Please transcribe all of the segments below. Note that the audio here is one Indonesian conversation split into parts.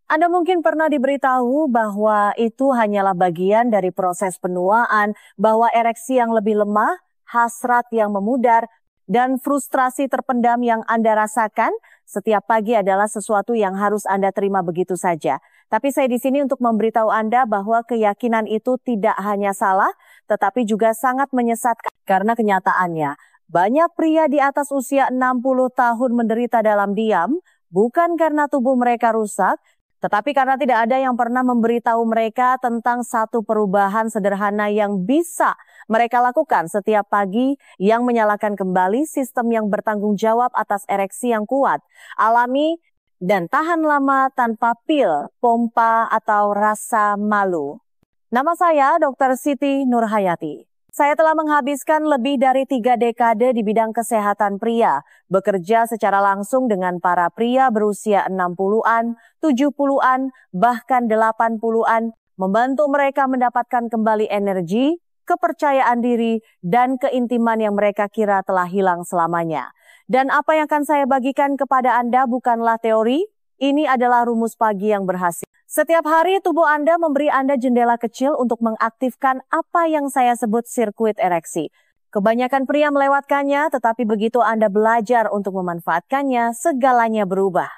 Anda mungkin pernah diberitahu bahwa itu hanyalah bagian dari proses penuaan, bahwa ereksi yang lebih lemah, hasrat yang memudar, dan frustrasi terpendam yang Anda rasakan setiap pagi adalah sesuatu yang harus Anda terima begitu saja. Tapi saya di sini untuk memberitahu Anda bahwa keyakinan itu tidak hanya salah, tetapi juga sangat menyesatkan. Karena kenyataannya, banyak pria di atas usia 60 tahun menderita dalam diam, bukan karena tubuh mereka rusak, tetapi karena tidak ada yang pernah memberitahu mereka tentang satu perubahan sederhana yang bisa mereka lakukan setiap pagi yang menyalakan kembali sistem yang bertanggung jawab atas ereksi yang kuat, alami, dan tahan lama tanpa pil, pompa, atau rasa malu. Nama saya Dr. Siti Nurhayati. Saya telah menghabiskan lebih dari 3 dekade di bidang kesehatan pria, bekerja secara langsung dengan para pria berusia 60-an, 70-an, bahkan 80-an, membantu mereka mendapatkan kembali energi, kepercayaan diri, dan keintiman yang mereka kira telah hilang selamanya. Dan apa yang akan saya bagikan kepada Anda bukanlah teori, ini adalah rumus pagi yang berhasil. Setiap hari tubuh Anda memberi Anda jendela kecil untuk mengaktifkan apa yang saya sebut sirkuit ereksi. Kebanyakan pria melewatkannya, tetapi begitu Anda belajar untuk memanfaatkannya, segalanya berubah.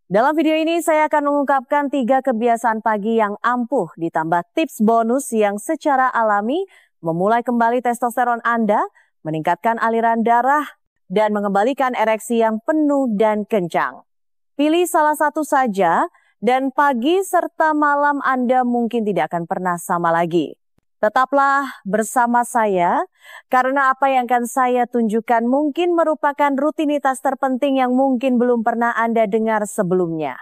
Dalam video ini saya akan mengungkapkan 3 kebiasaan pagi yang ampuh ditambah tips bonus yang secara alami memulai kembali testosteron Anda, meningkatkan aliran darah, dan mengembalikan ereksi yang penuh dan kencang. Pilih salah satu saja, dan pagi serta malam Anda mungkin tidak akan pernah sama lagi. Tetaplah bersama saya, karena apa yang akan saya tunjukkan mungkin merupakan rutinitas terpenting yang mungkin belum pernah Anda dengar sebelumnya.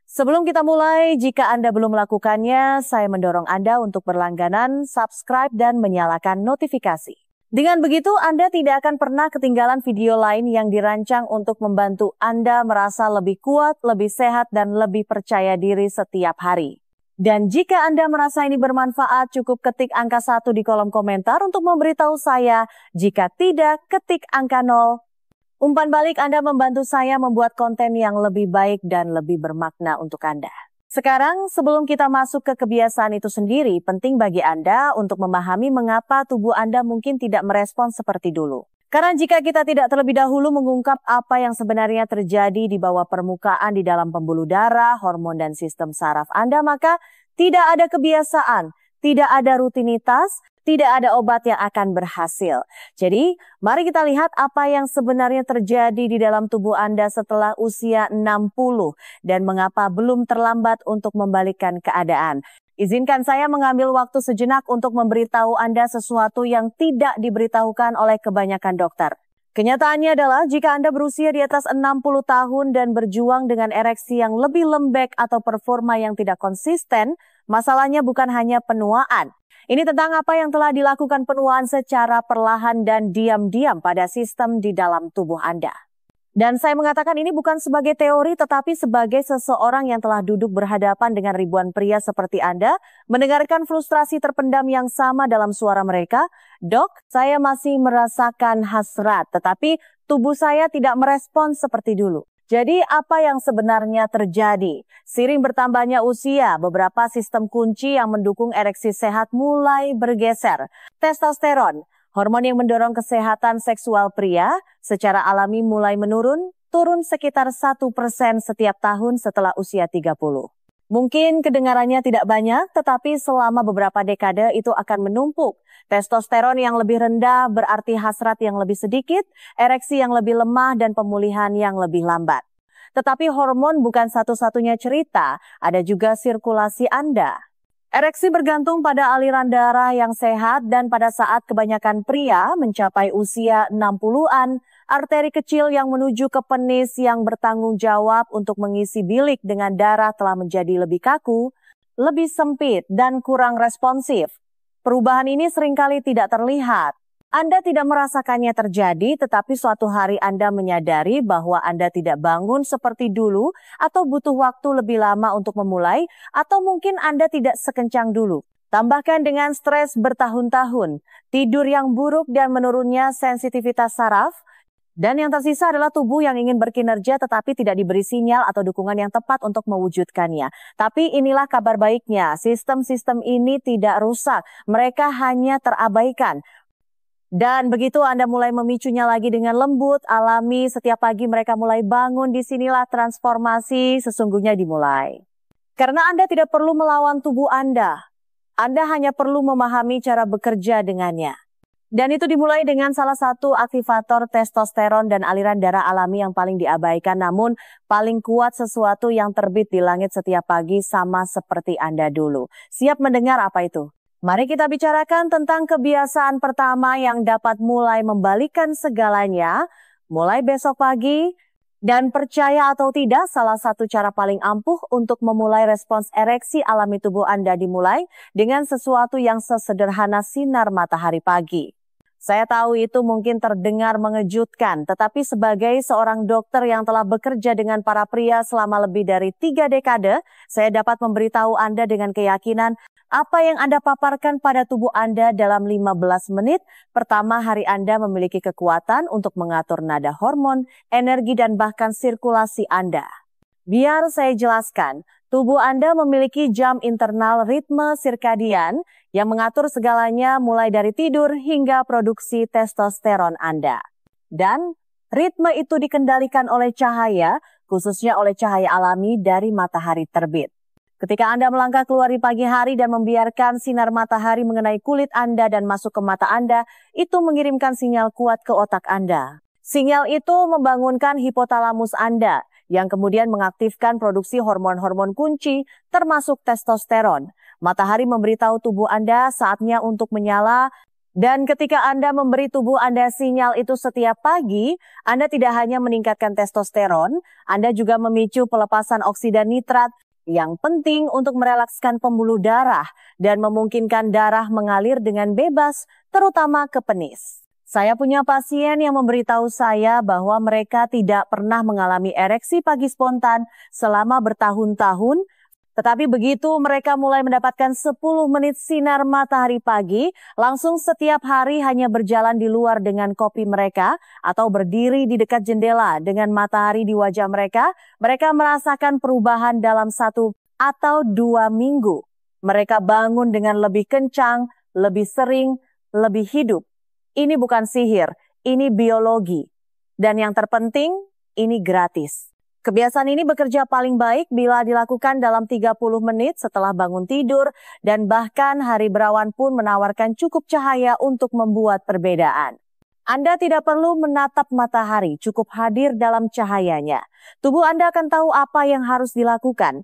Sebelum kita mulai, jika Anda belum melakukannya, saya mendorong Anda untuk berlangganan, subscribe, dan menyalakan notifikasi. Dengan begitu, Anda tidak akan pernah ketinggalan video lain yang dirancang untuk membantu Anda merasa lebih kuat, lebih sehat, dan lebih percaya diri setiap hari. Dan jika Anda merasa ini bermanfaat, cukup ketik angka 1 di kolom komentar untuk memberitahu saya. Jika tidak, ketik angka 0. Umpan balik Anda membantu saya membuat konten yang lebih baik dan lebih bermakna untuk Anda. Sekarang, sebelum kita masuk ke kebiasaan itu sendiri, penting bagi Anda untuk memahami mengapa tubuh Anda mungkin tidak merespons seperti dulu. Karena jika kita tidak terlebih dahulu mengungkap apa yang sebenarnya terjadi di bawah permukaan di dalam pembuluh darah, hormon, dan sistem saraf Anda, maka tidak ada kebiasaan, tidak ada rutinitas, tidak ada obat yang akan berhasil. Jadi, mari kita lihat apa yang sebenarnya terjadi di dalam tubuh Anda setelah usia 60 dan mengapa belum terlambat untuk membalikkan keadaan. Izinkan saya mengambil waktu sejenak untuk memberitahu Anda sesuatu yang tidak diberitahukan oleh kebanyakan dokter. Kenyataannya adalah jika Anda berusia di atas 60 tahun dan berjuang dengan ereksi yang lebih lembek atau performa yang tidak konsisten, masalahnya bukan hanya penuaan. Ini tentang apa yang telah dilakukan penuaan secara perlahan dan diam-diam pada sistem di dalam tubuh Anda. Dan saya mengatakan ini bukan sebagai teori tetapi sebagai seseorang yang telah duduk berhadapan dengan ribuan pria seperti Anda, mendengarkan frustrasi terpendam yang sama dalam suara mereka. Dok, saya masih merasakan hasrat, tetapi tubuh saya tidak merespons seperti dulu. Jadi apa yang sebenarnya terjadi? Seiring bertambahnya usia, beberapa sistem kunci yang mendukung ereksi sehat mulai bergeser. Testosteron, hormon yang mendorong kesehatan seksual pria, secara alami mulai menurun, turun sekitar 1% setiap tahun setelah usia 30. Mungkin kedengarannya tidak banyak, tetapi selama beberapa dekade itu akan menumpuk. Testosteron yang lebih rendah berarti hasrat yang lebih sedikit, ereksi yang lebih lemah, dan pemulihan yang lebih lambat. Tetapi hormon bukan satu-satunya cerita, ada juga sirkulasi Anda. Ereksi bergantung pada aliran darah yang sehat dan pada saat kebanyakan pria mencapai usia 60-an, arteri kecil yang menuju ke penis yang bertanggung jawab untuk mengisi bilik dengan darah telah menjadi lebih kaku, lebih sempit, dan kurang responsif. Perubahan ini seringkali tidak terlihat. Anda tidak merasakannya terjadi, tetapi suatu hari Anda menyadari bahwa Anda tidak bangun seperti dulu atau butuh waktu lebih lama untuk memulai, atau mungkin Anda tidak sekencang dulu. Tambahkan dengan stres bertahun-tahun, tidur yang buruk dan menurunnya sensitivitas saraf, Dan yang tersisa adalah tubuh yang ingin berkinerja tetapi tidak diberi sinyal atau dukungan yang tepat untuk mewujudkannya. Tapi inilah kabar baiknya, sistem-sistem ini tidak rusak, mereka hanya terabaikan. Dan begitu Anda mulai memicunya lagi dengan lembut, alami, setiap pagi mereka mulai bangun, disinilah transformasi sesungguhnya dimulai. Karena Anda tidak perlu melawan tubuh Anda hanya perlu memahami cara bekerja dengannya. Dan itu dimulai dengan salah satu aktivator testosteron dan aliran darah alami yang paling diabaikan, namun paling kuat, sesuatu yang terbit di langit setiap pagi sama seperti Anda dulu. Siap mendengar apa itu? Mari kita bicarakan tentang kebiasaan pertama yang dapat mulai membalikkan segalanya, mulai besok pagi. Dan percaya atau tidak, salah satu cara paling ampuh untuk memulai respons ereksi alami tubuh Anda dimulai dengan sesuatu yang sesederhana sinar matahari pagi. Saya tahu itu mungkin terdengar mengejutkan, tetapi sebagai seorang dokter yang telah bekerja dengan para pria selama lebih dari 3 dekade, saya dapat memberitahu Anda dengan keyakinan apa yang Anda paparkan pada tubuh Anda dalam 15 menit pertama hari Anda memiliki kekuatan untuk mengatur nada hormon, energi, dan bahkan sirkulasi Anda. Biar saya jelaskan, tubuh Anda memiliki jam internal ritme sirkadian yang mengatur segalanya mulai dari tidur hingga produksi testosteron Anda. Dan ritme itu dikendalikan oleh cahaya, khususnya oleh cahaya alami dari matahari terbit. Ketika Anda melangkah keluar di pagi hari dan membiarkan sinar matahari mengenai kulit Anda dan masuk ke mata Anda, itu mengirimkan sinyal kuat ke otak Anda. Sinyal itu membangunkan hipotalamus Anda, yang kemudian mengaktifkan produksi hormon-hormon kunci, termasuk testosteron. Matahari memberitahu tubuh Anda saatnya untuk menyala, dan ketika Anda memberi tubuh Anda sinyal itu setiap pagi, Anda tidak hanya meningkatkan testosteron, Anda juga memicu pelepasan oksida nitrat, yang penting untuk merelakskan pembuluh darah dan memungkinkan darah mengalir dengan bebas, terutama ke penis. Saya punya pasien yang memberitahu saya bahwa mereka tidak pernah mengalami ereksi pagi spontan selama bertahun-tahun, tetapi begitu mereka mulai mendapatkan 10 menit sinar matahari pagi, langsung setiap hari hanya berjalan di luar dengan kopi mereka atau berdiri di dekat jendela dengan matahari di wajah mereka, mereka merasakan perubahan dalam 1 atau 2 minggu. Mereka bangun dengan lebih kencang, lebih sering, lebih hidup. Ini bukan sihir, ini biologi. Dan yang terpenting, ini gratis. Kebiasaan ini bekerja paling baik bila dilakukan dalam 30 menit setelah bangun tidur, dan bahkan hari berawan pun menawarkan cukup cahaya untuk membuat perbedaan. Anda tidak perlu menatap matahari, cukup hadir dalam cahayanya. Tubuh Anda akan tahu apa yang harus dilakukan.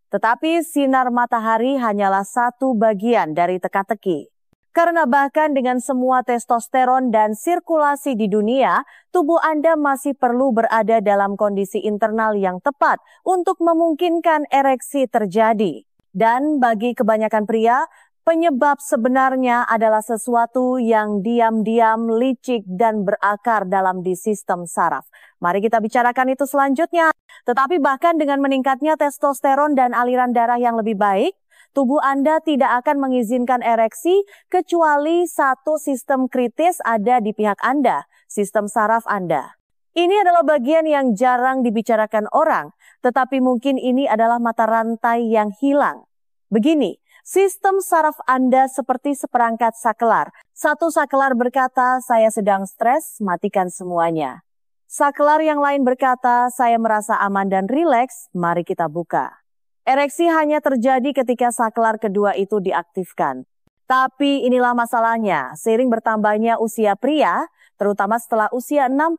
Tetapi sinar matahari hanyalah satu bagian dari teka-teki. Karena bahkan dengan semua testosteron dan sirkulasi di dunia, tubuh Anda masih perlu berada dalam kondisi internal yang tepat untuk memungkinkan ereksi terjadi. Dan bagi kebanyakan pria, penyebab sebenarnya adalah sesuatu yang diam-diam, licik, dan berakar dalam di sistem saraf. Mari kita bicarakan itu selanjutnya. Tetapi bahkan dengan meningkatnya testosteron dan aliran darah yang lebih baik, tubuh Anda tidak akan mengizinkan ereksi kecuali satu sistem kritis ada di pihak Anda, sistem saraf Anda. Ini adalah bagian yang jarang dibicarakan orang, tetapi mungkin ini adalah mata rantai yang hilang. Begini, sistem saraf Anda seperti seperangkat sakelar. Satu sakelar berkata, saya sedang stres, matikan semuanya. Sakelar yang lain berkata, saya merasa aman dan rileks, mari kita buka. Ereksi hanya terjadi ketika sakelar kedua itu diaktifkan. Tapi inilah masalahnya, seiring bertambahnya usia pria, terutama setelah usia 60,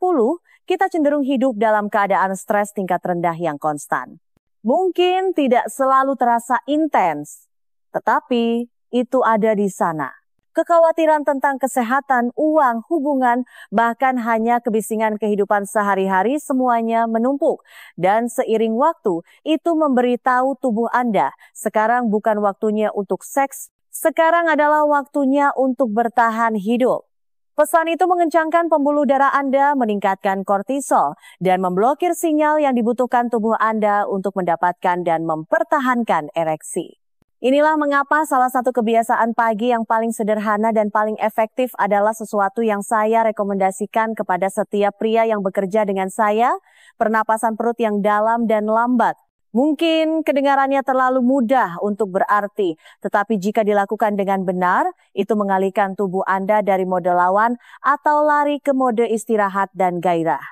kita cenderung hidup dalam keadaan stres tingkat rendah yang konstan. Mungkin tidak selalu terasa intens, tetapi itu ada di sana. Kekhawatiran tentang kesehatan, uang, hubungan, bahkan hanya kebisingan kehidupan sehari-hari semuanya menumpuk. Dan seiring waktu, itu memberitahu tubuh Anda, sekarang bukan waktunya untuk seks, sekarang adalah waktunya untuk bertahan hidup. Pesan itu mengencangkan pembuluh darah Anda, meningkatkan kortisol, dan memblokir sinyal yang dibutuhkan tubuh Anda untuk mendapatkan dan mempertahankan ereksi. Inilah mengapa salah satu kebiasaan pagi yang paling sederhana dan paling efektif adalah sesuatu yang saya rekomendasikan kepada setiap pria yang bekerja dengan saya, pernapasan perut yang dalam dan lambat. Mungkin kedengarannya terlalu mudah untuk berarti, tetapi jika dilakukan dengan benar, itu mengalihkan tubuh Anda dari mode lawan atau lari ke mode istirahat dan gairah.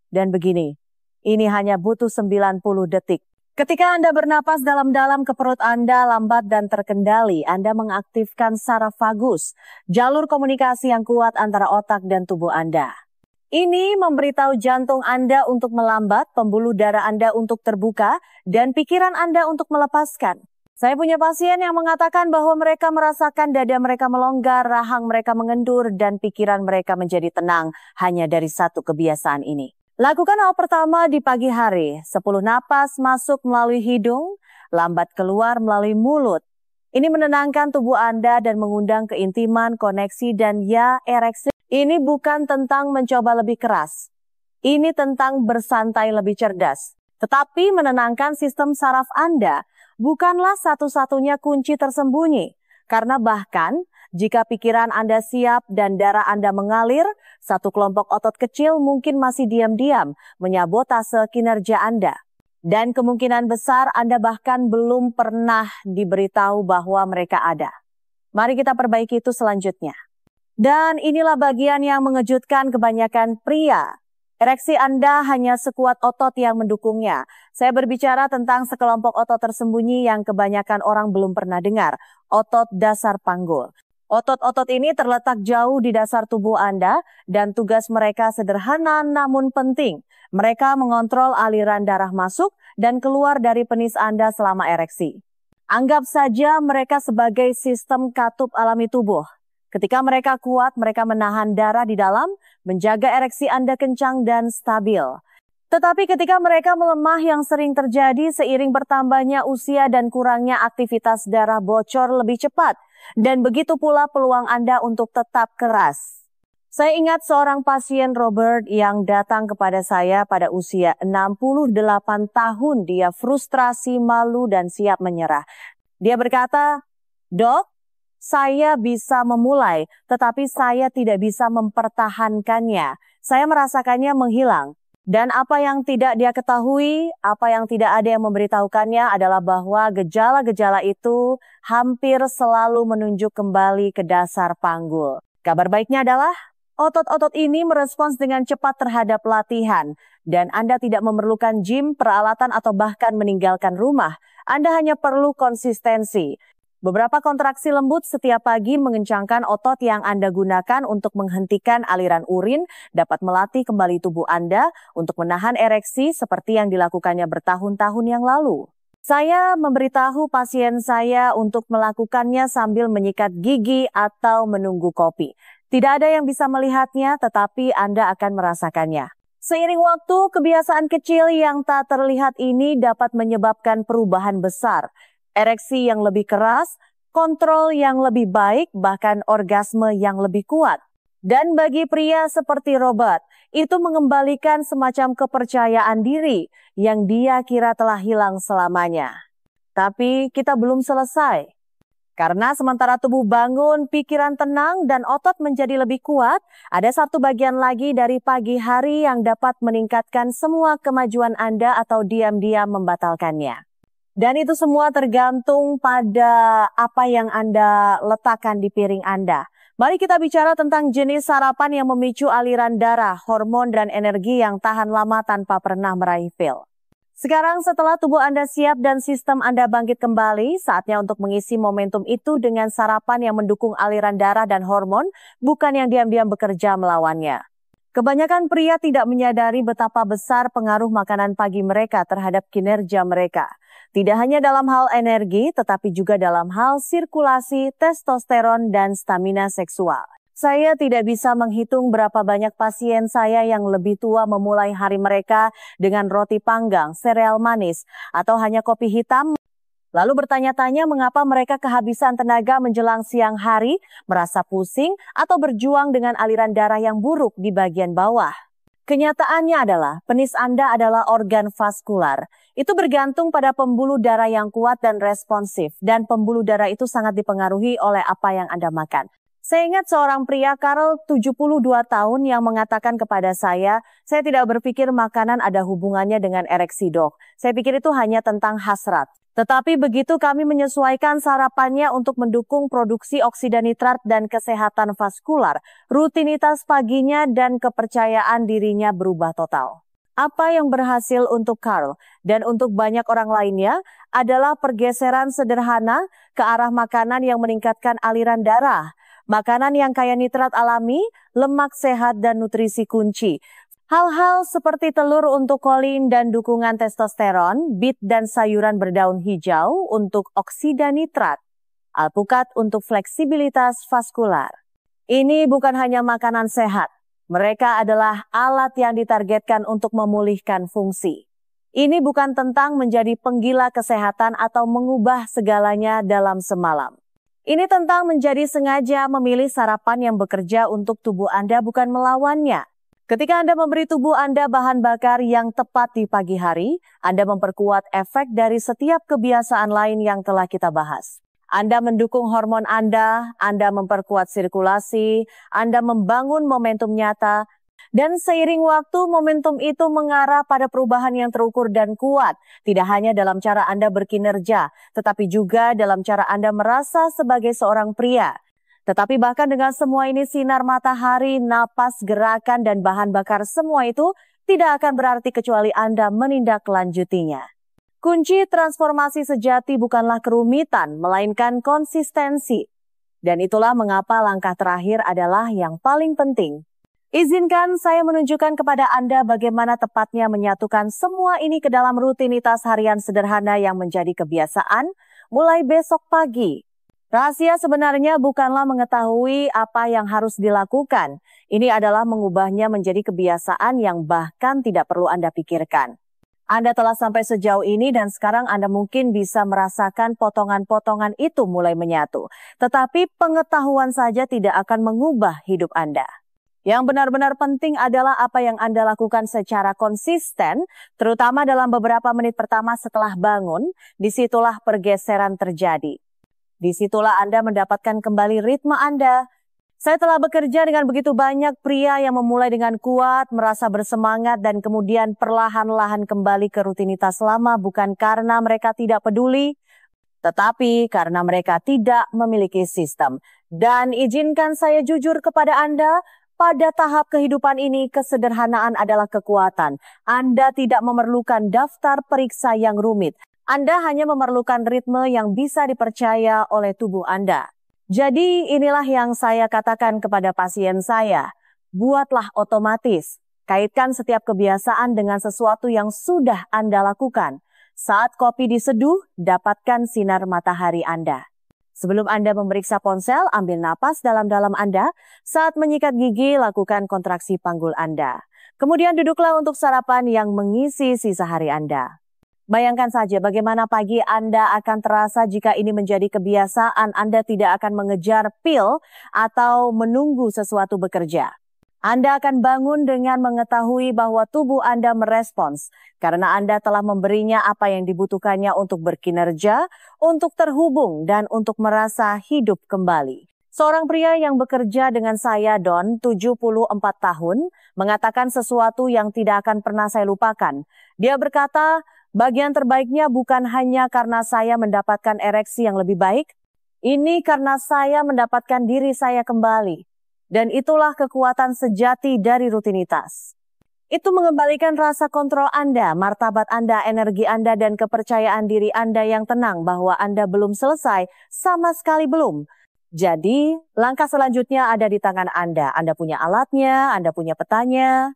Dan begini, ini hanya butuh 90 detik. Ketika Anda bernapas dalam-dalam ke perut Anda lambat dan terkendali, Anda mengaktifkan saraf vagus, jalur komunikasi yang kuat antara otak dan tubuh Anda. Ini memberitahu jantung Anda untuk melambat, pembuluh darah Anda untuk terbuka, dan pikiran Anda untuk melepaskan. Saya punya pasien yang mengatakan bahwa mereka merasakan dada mereka melonggar, rahang mereka mengendur, dan pikiran mereka menjadi tenang hanya dari satu kebiasaan ini. Lakukan hal pertama di pagi hari, 10 napas masuk melalui hidung, lambat keluar melalui mulut. Ini menenangkan tubuh Anda dan mengundang keintiman, koneksi, dan ereksi. Ini bukan tentang mencoba lebih keras. Ini tentang bersantai lebih cerdas. Tetapi menenangkan sistem saraf Anda bukanlah satu-satunya kunci tersembunyi. Karena bahkan jika pikiran Anda siap dan darah Anda mengalir, satu kelompok otot kecil mungkin masih diam-diam menyabotase kinerja Anda. Dan kemungkinan besar Anda bahkan belum pernah diberitahu bahwa mereka ada. Mari kita perbaiki itu selanjutnya. Dan inilah bagian yang mengejutkan kebanyakan pria. Ereksi Anda hanya sekuat otot yang mendukungnya. Saya berbicara tentang sekelompok otot tersembunyi yang kebanyakan orang belum pernah dengar. Otot dasar panggul. Otot-otot ini terletak jauh di dasar tubuh Anda dan tugas mereka sederhana namun penting. Mereka mengontrol aliran darah masuk dan keluar dari penis Anda selama ereksi. Anggap saja mereka sebagai sistem katup alami tubuh. Ketika mereka kuat, mereka menahan darah di dalam, menjaga ereksi Anda kencang dan stabil. Tetapi ketika mereka melemah yang sering terjadi seiring bertambahnya usia dan kurangnya aktivitas darah bocor lebih cepat. Dan begitu pula peluang Anda untuk tetap keras. Saya ingat seorang pasien Robert yang datang kepada saya pada usia 68 tahun. Dia frustrasi, malu, dan siap menyerah. Dia berkata, "Dok, saya bisa memulai, tetapi saya tidak bisa mempertahankannya. Saya merasakannya menghilang. Dan apa yang tidak dia ketahui, apa yang tidak ada yang memberitahukannya adalah bahwa gejala-gejala itu hampir selalu menunjuk kembali ke dasar panggul. Kabar baiknya adalah otot-otot ini merespons dengan cepat terhadap latihan. Dan Anda tidak memerlukan gym, peralatan, atau bahkan meninggalkan rumah. Anda hanya perlu konsistensi. Beberapa kontraksi lembut setiap pagi mengencangkan otot yang Anda gunakan untuk menghentikan aliran urin dapat melatih kembali tubuh Anda untuk menahan ereksi seperti yang dilakukannya bertahun-tahun yang lalu. Saya memberitahu pasien saya untuk melakukannya sambil menyikat gigi atau menunggu kopi. Tidak ada yang bisa melihatnya, tetapi Anda akan merasakannya. Seiring waktu, kebiasaan kecil yang tak terlihat ini dapat menyebabkan perubahan besar. Ereksi yang lebih keras, kontrol yang lebih baik, bahkan orgasme yang lebih kuat. Dan bagi pria seperti Robert, itu mengembalikan semacam kepercayaan diri yang dia kira telah hilang selamanya. Tapi kita belum selesai. Karena sementara tubuh bangun, pikiran tenang, dan otot menjadi lebih kuat, ada satu bagian lagi dari pagi hari yang dapat meningkatkan semua kemajuan Anda atau diam-diam membatalkannya. Dan itu semua tergantung pada apa yang Anda letakkan di piring Anda. Mari kita bicara tentang jenis sarapan yang memicu aliran darah, hormon, dan energi yang tahan lama tanpa pernah meraih pil. Sekarang setelah tubuh Anda siap dan sistem Anda bangkit kembali, saatnya untuk mengisi momentum itu dengan sarapan yang mendukung aliran darah dan hormon, bukan yang diam-diam bekerja melawannya. Kebanyakan pria tidak menyadari betapa besar pengaruh makanan pagi mereka terhadap kinerja mereka. Tidak hanya dalam hal energi, tetapi juga dalam hal sirkulasi, testosteron, dan stamina seksual. Saya tidak bisa menghitung berapa banyak pasien saya yang lebih tua memulai hari mereka dengan roti panggang, sereal manis, atau hanya kopi hitam. Lalu bertanya-tanya mengapa mereka kehabisan tenaga menjelang siang hari, merasa pusing, atau berjuang dengan aliran darah yang buruk di bagian bawah. Kenyataannya adalah penis Anda adalah organ vaskular. Itu bergantung pada pembuluh darah yang kuat dan responsif, dan pembuluh darah itu sangat dipengaruhi oleh apa yang Anda makan. Saya ingat seorang pria Karl 72 tahun yang mengatakan kepada saya tidak berpikir makanan ada hubungannya dengan ereksi, Dok. Saya pikir itu hanya tentang hasrat. Tetapi begitu kami menyesuaikan sarapannya untuk mendukung produksi oksida nitrat dan kesehatan vaskular, rutinitas paginya dan kepercayaan dirinya berubah total. Apa yang berhasil untuk Karl dan untuk banyak orang lainnya adalah pergeseran sederhana ke arah makanan yang meningkatkan aliran darah. Makanan yang kaya nitrat alami, lemak sehat, dan nutrisi kunci. Hal-hal seperti telur untuk kolin dan dukungan testosteron, beet dan sayuran berdaun hijau untuk oksida nitrat, alpukat untuk fleksibilitas vaskular. Ini bukan hanya makanan sehat, mereka adalah alat yang ditargetkan untuk memulihkan fungsi. Ini bukan tentang menjadi penggila kesehatan atau mengubah segalanya dalam semalam. Ini tentang menjadi sengaja memilih sarapan yang bekerja untuk tubuh Anda, bukan melawannya. Ketika Anda memberi tubuh Anda bahan bakar yang tepat di pagi hari, Anda memperkuat efek dari setiap kebiasaan lain yang telah kita bahas. Anda mendukung hormon Anda memperkuat sirkulasi, Anda membangun momentum nyata, dan seiring waktu momentum itu mengarah pada perubahan yang terukur dan kuat, tidak hanya dalam cara Anda berkinerja, tetapi juga dalam cara Anda merasa sebagai seorang pria. Tetapi bahkan dengan semua ini, sinar matahari, napas, gerakan, dan bahan bakar semua itu tidak akan berarti kecuali Anda menindaklanjutinya. Kunci transformasi sejati bukanlah kerumitan, melainkan konsistensi. Dan itulah mengapa langkah terakhir adalah yang paling penting. Izinkan saya menunjukkan kepada Anda bagaimana tepatnya menyatukan semua ini ke dalam rutinitas harian sederhana yang menjadi kebiasaan mulai besok pagi. Rahasia sebenarnya bukanlah mengetahui apa yang harus dilakukan. Ini adalah mengubahnya menjadi kebiasaan yang bahkan tidak perlu Anda pikirkan. Anda telah sampai sejauh ini dan sekarang Anda mungkin bisa merasakan potongan-potongan itu mulai menyatu. Tetapi pengetahuan saja tidak akan mengubah hidup Anda. Yang benar-benar penting adalah apa yang Anda lakukan secara konsisten, terutama dalam beberapa menit pertama setelah bangun, disitulah pergeseran terjadi. Disitulah Anda mendapatkan kembali ritme Anda. Saya telah bekerja dengan begitu banyak pria yang memulai dengan kuat, merasa bersemangat, dan kemudian perlahan-lahan kembali ke rutinitas lama bukan karena mereka tidak peduli, tetapi karena mereka tidak memiliki sistem. Dan izinkan saya jujur kepada Anda, pada tahap kehidupan ini kesederhanaan adalah kekuatan. Anda tidak memerlukan daftar periksa yang rumit. Anda hanya memerlukan ritme yang bisa dipercaya oleh tubuh Anda. Jadi inilah yang saya katakan kepada pasien saya. Buatlah otomatis. Kaitkan setiap kebiasaan dengan sesuatu yang sudah Anda lakukan. Saat kopi diseduh, dapatkan sinar matahari Anda. Sebelum Anda memeriksa ponsel, ambil napas dalam-dalam Anda. Saat menyikat gigi, lakukan kontraksi panggul Anda. Kemudian duduklah untuk sarapan yang mengisi sisa hari Anda. Bayangkan saja bagaimana pagi Anda akan terasa jika ini menjadi kebiasaan. Anda tidak akan mengejar pil atau menunggu sesuatu bekerja. Anda akan bangun dengan mengetahui bahwa tubuh Anda merespons karena Anda telah memberinya apa yang dibutuhkannya untuk berkinerja, untuk terhubung, dan untuk merasa hidup kembali. Seorang pria yang bekerja dengan saya, Don, 74 tahun, mengatakan sesuatu yang tidak akan pernah saya lupakan. Dia berkata, bagian terbaiknya bukan hanya karena saya mendapatkan ereksi yang lebih baik, ini karena saya mendapatkan diri saya kembali. Dan itulah kekuatan sejati dari rutinitas. Itu mengembalikan rasa kontrol Anda, martabat Anda, energi Anda, dan kepercayaan diri Anda yang tenang bahwa Anda belum selesai, sama sekali belum. Jadi, langkah selanjutnya ada di tangan Anda. Anda punya alatnya, Anda punya petanya.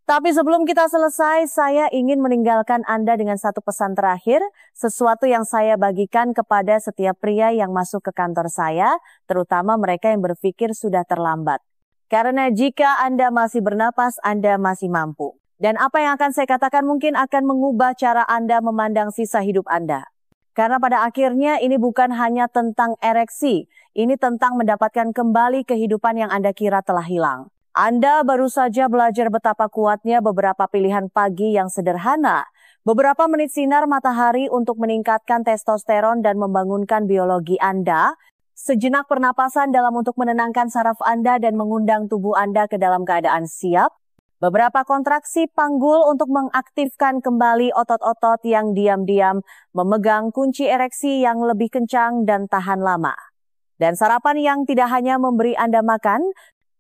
Tapi sebelum kita selesai, saya ingin meninggalkan Anda dengan satu pesan terakhir, sesuatu yang saya bagikan kepada setiap pria yang masuk ke kantor saya, terutama mereka yang berpikir sudah terlambat. Karena jika Anda masih bernapas, Anda masih mampu. Dan apa yang akan saya katakan mungkin akan mengubah cara Anda memandang sisa hidup Anda. Karena pada akhirnya ini bukan hanya tentang ereksi, ini tentang mendapatkan kembali kehidupan yang Anda kira telah hilang. Anda baru saja belajar betapa kuatnya beberapa pilihan pagi yang sederhana. Beberapa menit sinar matahari untuk meningkatkan testosteron dan membangunkan biologi Anda. Sejenak pernapasan dalam untuk menenangkan saraf Anda dan mengundang tubuh Anda ke dalam keadaan siap. Beberapa kontraksi panggul untuk mengaktifkan kembali otot-otot yang diam-diam memegang kunci ereksi yang lebih kencang dan tahan lama. Dan sarapan yang tidak hanya memberi Anda makan,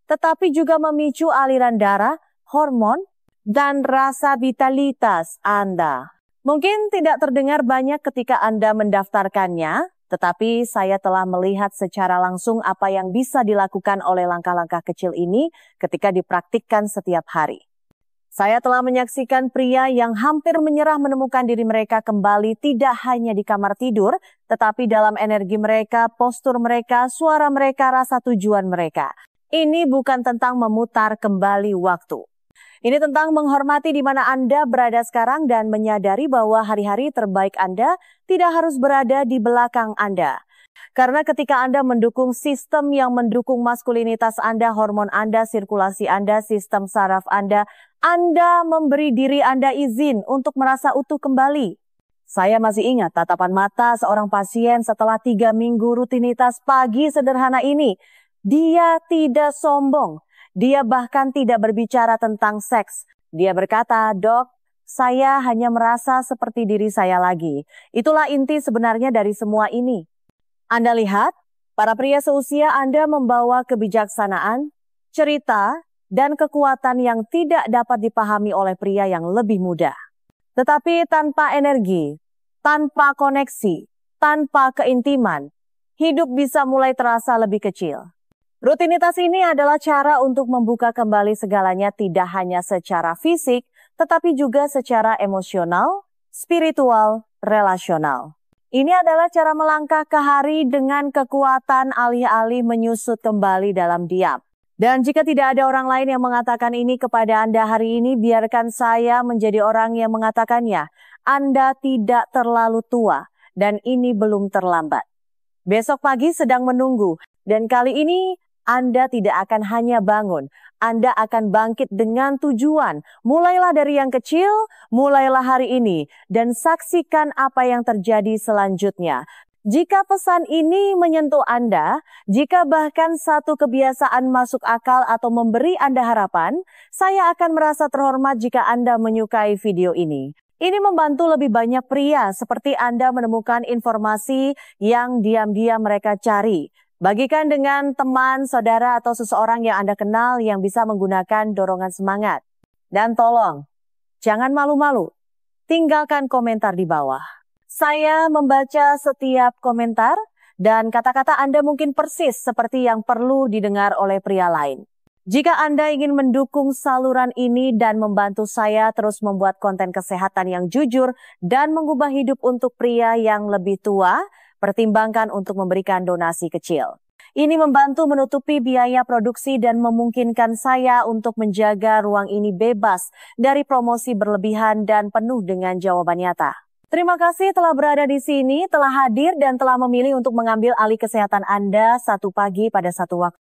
tetapi juga memicu aliran darah, hormon, dan rasa vitalitas Anda. Mungkin tidak terdengar banyak ketika Anda mendaftarkannya, tetapi saya telah melihat secara langsung apa yang bisa dilakukan oleh langkah-langkah kecil ini ketika dipraktikkan setiap hari. Saya telah menyaksikan pria yang hampir menyerah menemukan diri mereka kembali tidak hanya di kamar tidur, tetapi dalam energi mereka, postur mereka, suara mereka, rasa tujuan mereka. Ini bukan tentang memutar kembali waktu. Ini tentang menghormati di mana Anda berada sekarang dan menyadari bahwa hari-hari terbaik Anda tidak harus berada di belakang Anda. Karena ketika Anda mendukung sistem yang mendukung maskulinitas Anda, hormon Anda, sirkulasi Anda, sistem saraf Anda memberi diri Anda izin untuk merasa utuh kembali. Saya masih ingat tatapan mata seorang pasien setelah 3 minggu rutinitas pagi sederhana ini. Dia tidak sombong. Dia bahkan tidak berbicara tentang seks. Dia berkata, "Dok, saya hanya merasa seperti diri saya lagi." Itulah inti sebenarnya dari semua ini. Anda lihat, para pria seusia Anda membawa kebijaksanaan, cerita, dan kekuatan yang tidak dapat dipahami oleh pria yang lebih muda. Tetapi tanpa energi, tanpa koneksi, tanpa keintiman, hidup bisa mulai terasa lebih kecil. Rutinitas ini adalah cara untuk membuka kembali segalanya tidak hanya secara fisik, tetapi juga secara emosional, spiritual, relasional. Ini adalah cara melangkah ke hari dengan kekuatan alih-alih menyusut kembali dalam diam. Dan jika tidak ada orang lain yang mengatakan ini kepada Anda hari ini, biarkan saya menjadi orang yang mengatakannya. Anda tidak terlalu tua dan ini belum terlambat. Besok pagi sedang menunggu dan kali ini Anda tidak akan hanya bangun, Anda akan bangkit dengan tujuan. Mulailah dari yang kecil, mulailah hari ini, dan saksikan apa yang terjadi selanjutnya. Jika pesan ini menyentuh Anda, jika bahkan satu kebiasaan masuk akal atau memberi Anda harapan, saya akan merasa terhormat jika Anda menyukai video ini. Ini membantu lebih banyak pria seperti Anda menemukan informasi yang diam-diam mereka cari. Bagikan dengan teman, saudara, atau seseorang yang Anda kenal yang bisa menggunakan dorongan semangat. Dan tolong, jangan malu-malu. Tinggalkan komentar di bawah. Saya membaca setiap komentar dan kata-kata Anda mungkin persis seperti yang perlu didengar oleh pria lain. Jika Anda ingin mendukung saluran ini dan membantu saya terus membuat konten kesehatan yang jujur dan mengubah hidup untuk pria yang lebih tua, pertimbangkan untuk memberikan donasi kecil. Ini membantu menutupi biaya produksi dan memungkinkan saya untuk menjaga ruang ini bebas dari promosi berlebihan dan penuh dengan jawaban nyata. Terima kasih telah berada di sini, telah hadir dan telah memilih untuk mengambil alih kesehatan Anda satu pagi pada satu waktu.